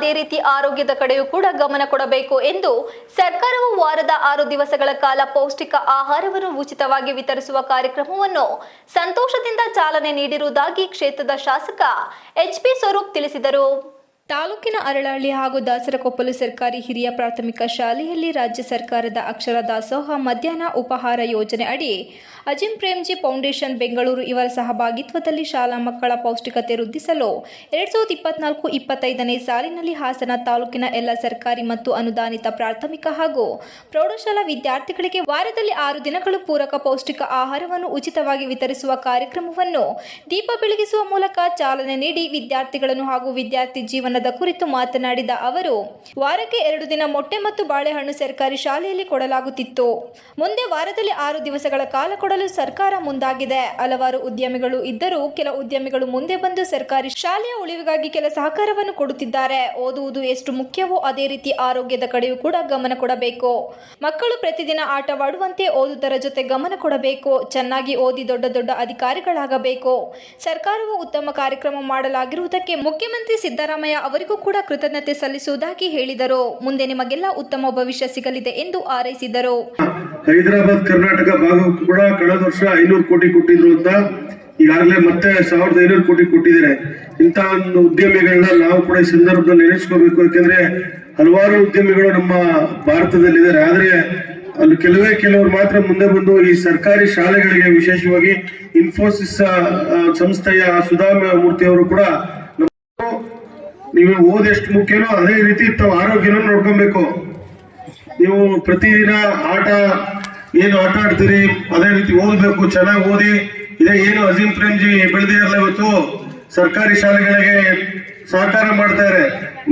ಅದೇ ರೀತಿ ಆರೋಗ್ಯದ ಕಡೆಯೂ ಕೂಡ ಗಮನ ಕೊಡಬೇಕು ಎಂದು ಸರ್ಕಾರವು ವಾರದ 6 ದಿವಸಗಳ ಕಾಲ ಪೌಷ್ಟಿಕ ಆಹಾರವನ್ನು ಉಚಿತವಾಗಿ ವಿತರಿಸುವ ಕಾರ್ಯಕ್ರಮವನ್ನು ಸಂತೋಷದಿಂದ ಚಾಲನೆ ನೀಡಿರುವುದಾಗಿ ಕ್ಷೇತ್ರದ ಶಾಸಕ ಎಚ್.ಪಿ. ಸ್ವರೂಪ್ ತಿಳಿಸಿದರು. ತಾಲೂಕಿನ ಅರಳಹಳ್ಳಿ ಹಾಗೂ ದಾಸರಕೊಪ್ಪಲು ಸರ್ಕಾರಿ ಹಿರಿಯ ಪ್ರಾಥಮಿಕ ಶಾಲೆಯಲ್ಲಿ ರಾಜ್ಯ ಸರ್ಕಾರದ ಅಕ್ಷರ ದಾಸೋಹ ಮಧ್ಯಾಹ್ನ ಉಪಹಾರ ಯೋಜನೆ ಅಡಿ ಅಜಿಂ ಪ್ರೇಮ್ಜಿ ಫೌಂಡೇಶನ್ ಬೆಂಗಳೂರು ಇವರ ಸಹಭಾಗಿತ್ವದಲ್ಲಿ ಶಾಲಾ ಮಕ್ಕಳ ಪೌಷ್ಟಿಕತೆ ವೃದ್ಧಿಸಲು 2024-25ನೇ ಸಾಲಿನಲ್ಲಿ ಹಾಸನ ತಾಲೂಕಿನ ಎಲ್ಲ ಸರ್ಕಾರಿ ಮತ್ತು ಅನುದಾನಿತ ಪ್ರಾಥಮಿಕ ಹಾಗೂ ಪ್ರೌಢಶಾಲಾ ವಿದ್ಯಾರ್ಥಿಗಳಿಗೆ ವಾರದಲ್ಲಿ 6 ದಿನಗಳು ಪೂರಕ ಪೌಷ್ಟಿಕ ಆಹಾರವನ್ನು ಉಚಿತವಾಗಿ ವಿತರಿಸುವ ಕಾರ್ಯಕ್ರಮವನ್ನು ದೀಪ ಬೆಳಗಿಸುವ ಮೂಲಕ ಚಾಲನೆ ನೀಡಿ ವಿದ್ಯಾರ್ಥಿಗಳನ್ನು ಹಾಗೂ ವಿದ್ಯಾರ್ಥಿ ಜೀವನದ ಕುರಿತು ಮಾತನಾಡಿದ ಅವರು, ವಾರಕ್ಕೆ 2 ದಿನ ಮೊಟ್ಟೆ ಮತ್ತು ಬಾಳೆಹಣ್ಣು ಸರ್ಕಾರಿ ಶಾಲೆಯಲ್ಲಿ ಕೊಡಲಾಗುತ್ತಿತ್ತು. ಮುಂದೆ ವಾರದಲ್ಲಿ 6 ದಿವಸಗಳ ಕಾಲ ಕೊಡಲು ಸರ್ಕಾರ ಮುಂದಾಗಿದೆ. ಹಲವಾರು ಉದ್ಯಮಿಗಳು ಇದ್ದರೂ ಕೆಲ ಉದ್ಯಮಿಗಳು ಮುಂದೆ ಬಂದು ಸರ್ಕಾರಿ ಶಾಲೆಯ ಉಳಿವಿಗಾಗಿ ಕೆಲ ಸಹಕಾರವನ್ನು ಕೊಡುತ್ತಿದ್ದಾರೆ. ಓದುವುದು ಎಷ್ಟು ಮುಖ್ಯವೋ ಅದೇ ರೀತಿ ಆರೋಗ್ಯದ ಕಡೆಯೂ ಕೂಡ ಗಮನ ಕೊಡಬೇಕು. ಮಕ್ಕಳು ಪ್ರತಿದಿನ ಆಟವಾಡುವಂತೆ ಓದುವುದರ ಜೊತೆ ಗಮನ ಕೊಡಬೇಕು. ಚೆನ್ನಾಗಿ ಓದಿ ದೊಡ್ಡ ದೊಡ್ಡ ಅಧಿಕಾರಿಗಳಾಗಬೇಕು. ಸರ್ಕಾರವು ಉತ್ತಮ ಕಾರ್ಯಕ್ರಮ ಮಾಡಲಾಗಿರುವುದಕ್ಕೆ ಮುಖ್ಯಮಂತ್ರಿ ಸಿದ್ದರಾಮಯ್ಯ ಅವರಿಗೂ ಕೂಡ ಕೃತಜ್ಞತೆ ಸಲ್ಲಿಸುವುದಾಗಿ ಹೇಳಿದರು. ಮುಂದೆ ನಿಮಗೆಲ್ಲ ಉತ್ತಮ ಭವಿಷ್ಯ ಸಿಗಲಿದೆ ಎಂದು ಹಾರೈಸಿದರು. ಹೈದರಾಬಾದ್ ಕರ್ನಾಟಕ ಭಾಗಕ್ಕೂ ಕೂಡ ಕಳೆದ ವರ್ಷ 500 ಕೋಟಿ ಕೊಟ್ಟಿದ್ರು ಅಂತ ಈಗಾಗಲೇ ಮತ್ತೆ 1500 ಕೋಟಿ ಕೊಟ್ಟಿದ್ದಾರೆ. ಇಂತಹ ಒಂದು ಉದ್ಯಮಿಗಳನ್ನ ನಾವು ಕೂಡ ಈ ಸಂದರ್ಭದಲ್ಲಿ ನೆನೆಸ್ಕೋಬೇಕು. ಯಾಕೆಂದ್ರೆ ಹಲವಾರು ಉದ್ಯಮಿಗಳು ನಮ್ಮ ಭಾರತದಲ್ಲಿದ್ದಾರೆ. ಆದ್ರೆ ಅಲ್ಲಿ ಕೆಲವರು ಮಾತ್ರ ಮುಂದೆ ಬಂದು ಈ ಸರ್ಕಾರಿ ಶಾಲೆಗಳಿಗೆ, ವಿಶೇಷವಾಗಿ ಇನ್ಫೋಸಿಸ್ ಸಂಸ್ಥೆಯ ಸುಧಾಮ ಮೂರ್ತಿ ಅವರು ಕೂಡ ನೀವು ಓದೆಷ್ಟು ಮುಖ್ಯನೋ ಅದೇ ರೀತಿ ತಾವು ಆರೋಗ್ಯನೂ ನೋಡ್ಕೊಬೇಕು. ನೀವು ಪ್ರತಿದಿನ ಏನು ಆಟ ಆಡ್ತೀರಿ ಅದೇ ರೀತಿ ಓದಬೇಕು, ಚೆನ್ನಾಗಿ ಓದಿ. ಇದೇ ಏನು ಅಜಿಂ ಪ್ರೇಮ್ಜಿ ಬೆಳೆದಿರಲ್ಲ ಇವತ್ತು ಸರ್ಕಾರಿ ಶಾಲೆಗಳಿಗೆ ಸಹಕಾರ ಮಾಡ್ತಾರೆ.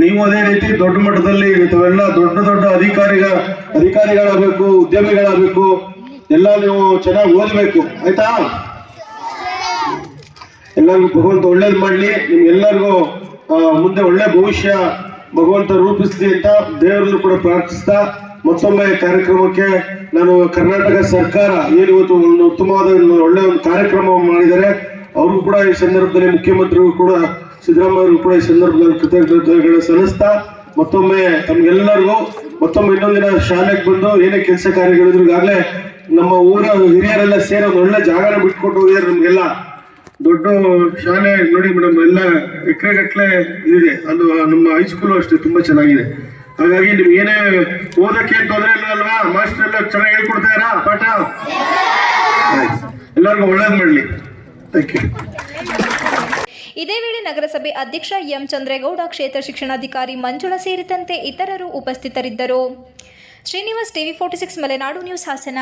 ನೀವು ಅದೇ ರೀತಿ ದೊಡ್ಡ ಮಟ್ಟದಲ್ಲಿ ತಾವೆಲ್ಲ ದೊಡ್ಡ ದೊಡ್ಡ ಅಧಿಕಾರಿಗಳಾಗಬೇಕು, ಉದ್ಯಮಿಗಳಾಗಬೇಕು. ಎಲ್ಲ ನೀವು ಚೆನ್ನಾಗಿ ಓದಬೇಕು, ಆಯ್ತಾ? ಎಲ್ಲರಿಗೂ ಭಗವಂತ ಒಳ್ಳೇದು ಮಾಡಲಿ. ನಿಮ್ಗೆಲ್ಲರಿಗೂ ಮುಂದೆ ಒಳ್ಳೆ ಭವಿಷ್ಯ ಭಗವಂತ ರೂಪಿಸ್ಲಿ ಅಂತ ದೇವರನ್ನು ಕೂಡ ಪ್ರಾರ್ಥಿಸ್ತಾ ಮತ್ತೊಮ್ಮೆ ಕಾರ್ಯಕ್ರಮಕ್ಕೆ ನಾನು ಕರ್ನಾಟಕ ಸರ್ಕಾರ ಏನು ಇವತ್ತು ಒಂದು ಉತ್ತಮವಾದ ಒಳ್ಳೆ ಒಂದು ಕಾರ್ಯಕ್ರಮ ಮಾಡಿದ್ದಾರೆ, ಅವ್ರಿಗೂ ಕೂಡ ಈ ಸಂದರ್ಭದಲ್ಲಿ ಮುಖ್ಯಮಂತ್ರಿಗಳು ಕೂಡ ಸಿದ್ದರಾಮಯ್ಯ ಕೂಡ ಈ ಸಂದರ್ಭದಲ್ಲಿ ಕೃತಜ್ಞತೆಗಳು ಸಲ್ಲಿಸ್ತಾ ಮತ್ತೊಮ್ಮೆ ತಮ್ಗೆಲ್ಲರಿಗೂ ಮತ್ತೊಮ್ಮೆ ಇನ್ನೊಂದಿನ ಶಾಲೆಗೆ ಬಂದು ಏನೇ ಕೆಲಸ ಕಾರ್ಯಗಳಿದ್ರು ಈಗಾಗಲೇ ನಮ್ಮ ಊರ ಹಿರಿಯರೆಲ್ಲ ಸೇರಿ ಒಂದು ಒಳ್ಳೆ ಜಾಗನ ಬಿಟ್ಕೊಟ್ಟು ಹೋಗಿದ್ದಾರೆ. ನಮ್ಗೆಲ್ಲ ದೊಡ್ಡ ಶಾಲೆ ನೋಡಿ ಮೇಡಮ್, ಎಲ್ಲ ಎಕರೆಗಟ್ಟಲೆ ಇದೆ. ಅದು ನಮ್ಮ ಹೈಸ್ಕೂಲು ಅಷ್ಟೇ ತುಂಬಾ ಚೆನ್ನಾಗಿದೆ. ಹಾಗಾಗಿ ನಿಮ್ಗೆ ಏನೇ ಓದಕ್ಕೆ ತೊಂದರೆ ಇಲ್ಲ ಅಲ್ವಾ? ಮಾಸ್ಟರ್ ಎಲ್ಲ ಚೆನ್ನಾಗಿ ಹೇಳ್ಕೊಡ್ತಾರಾ ಪಾಠ? ಎಲ್ಲರಿಗೂ ಒಳ್ಳೇದು ಮಾಡಲಿ. Thank you. ಇದೇ ವೇಳೆ ನಗರಸಭೆ ಅಧ್ಯಕ್ಷ ಎಂ ಚಂದ್ರೇಗೌಡ, ಕ್ಷೇತ್ರ ಶಿಕ್ಷಣಾಧಿಕಾರಿ ಮಂಜುಳಾ ಸೇರಿದಂತೆ ಇತರರು ಉಪಸ್ಥಿತರಿದ್ದರು. Srinivas, TV 46 Malenadu news, Hassan.